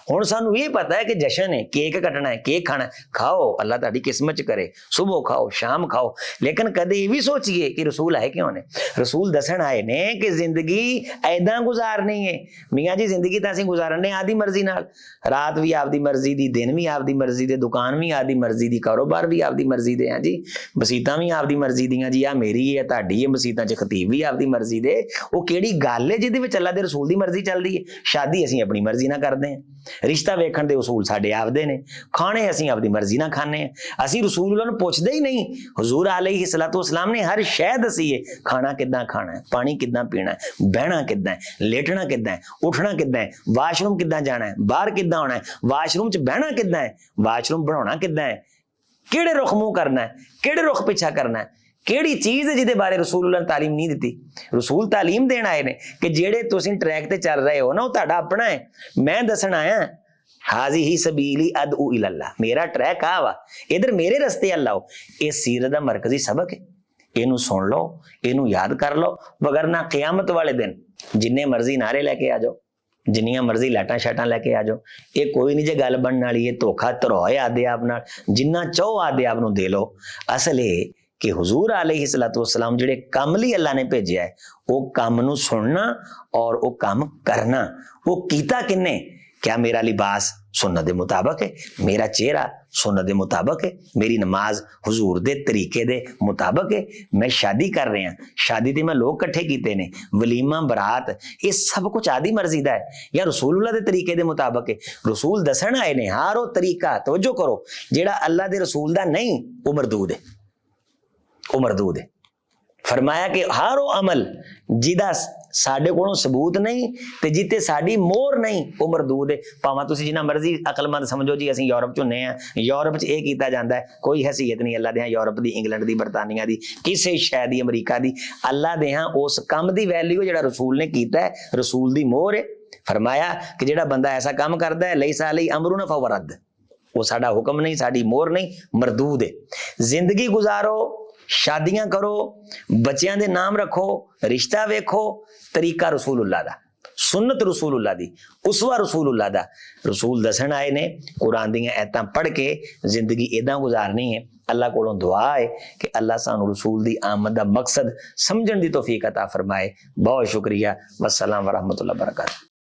हुण सानू ये पता है कि जशन है, केक कटना है, केक खाना है, खाओ, अल्लाह तुहाडी किस्मत च करे, सुबह खाओ शाम खाओ। लेकिन कदे ये भी सोचिए कि रसूल आए क्यों ने? रसूल दसन आए ने कि जिंदगी ऐदां गुजारनी है। मियाँ जी जिंदगी तां असीं गुजारने आदी मर्जी नाल, रात भी आपदी मर्जी दी, दिन भी आपदी मर्जी दे, दुकान भी आपदी मर्जी दी, कारोबार भी आपदी मर्जी दे हैं जी, मसीतां भी आपदी मर्जी दियां जी, आ मेरी है तुहाडी है, मसीतां च खतीब भी आपदी मर्जी दे। वो किहड़ी गल है जिहदे विच अल्लाह दे रसूल दी मर्जी चलदी है? शादी असीं अपनी मर्जी नाल करदे हैं, रिश्ता वेखण दे उसूल साडे आपदे ने, खाने असीं आपदी मर्जी नाल खाने हैं, असीं रसूलुल्लाह नूं पुछदे ही नहीं। हुजूर अलैहिस्सलातु वस्सलाम ने हर शै दसी है, खाना किद्दां खाना है, पानी किद्दां पीना है, बहना किद्दां है, लेटना किद्दां है, उठना किद्दां है, वाशरूम किद्दां जाना है, बाहर किद्दां आउणा है, वाशरूम च बहना किद्दां है, वाशरूम बनाउणा किद्दां है, किहड़े रुख मुंह करना है, किहड़े रुख पिछा करना है, किहड़ी चीज़ है जिहदे बारे रसूलुल्लाह ने तालीम नहीं दी? रसूल तालीम देण आए ने कि जेड़े तुसीं ट्रैक ते चल रहे हो ना, वो तुहाडा अपना है, मैं दसन आया हाजी ही सबीली अदउ इलल्लाह, मेरा ट्रैक आ वा, इधर मेरे रस्ते अल्लाह हो। ये सीरत दा मरकजी सबक है, इनू सुन लो, इनू याद कर लो, वगरना क़यामत वाले दिन जिन्ने मर्जी नारे लैके आ जाओ, जिन्नियां मर्जी लाटां शाटां लैके आ जाओ, ये कोई नहीं जे गल बनने वाली है। धोखा धरोए आदे आप नाल, जिन्ना चाहो आदे आप नूं दे लो। असल ये कि हुजूर अलैहिस्सलातु वस्सलाम जिहड़े काम लई अल्लाह ने भेजिया है, वो काम नूं सुनना और वो काम करना। वो कीता किन्ने? क्या मेरा लिबास सुन्नत दे मुताबिक है, मेरा चेहरा सुन्नत दे मुताबिक है, मेरी नमाज हुजूर दे तरीके दे मुताबिक है, मैं शादी कर रहे हैं, शादी ते मैं लोग इकट्ठे कीते ने, वलीमा बरात, ये सब कुछ आदी मर्जी दा है या रसूलुल्लाह दे तरीके दे मुताबिक है? रसूल दसन आए ने हर वो तरीका, तवज्जो करो, जेड़ा अल्लाह दे रसूल दा नहीं, वो मरदूद है, वो मरदूद है। फरमाया कि हर वो अमल जिदा साडे कोलों सबूत नहीं ते जिते साडी मोहर नहीं, वो मरदूद है। भावें तुसीं जिन्ना मर्जी अकलमंद समझो जी, असीं यूरोप चुने हैं, यूरोप च ये कीता जाता है, कोई हैसीयत नहीं अल्लाह दे यूरोप दी, इंग्लैंड दी, बरतानिया दी, किसी शै दी, अमरीका दी। अल्लाह दे उस काम दी वैल्यू जिहड़ा रसूल ने कीता है, रसूल दी मोहर है। फरमाया कि जिहड़ा बंदा ऐसा काम करदा है, लैसा अलैहि अमरुना फहुव रद्द, वो साडा हुक्म नहीं, साडी मोहर नहीं, मरदूद है। जिंदगी गुजारो, शादियां करो, बच्चियां दे नाम रखो, रिश्ता वेखो, तरीका रसूलुल्लाह दा, सुन्नत रसूलुल्लाह दी, उसवा रसूलुल्लाह दा। रसूल दसन आए ने कुरान दी ऐतां पढ़ के जिंदगी इदां गुजारनी है। अल्लाह कोलों दुआ है कि अल्लाह सानू रसूल दी आमद दा मकसद समझण दी तौफीक अता फरमाए। बहुत शुक्रिया। वस्सलाम व रहमतुल्लाह व बरकातहू।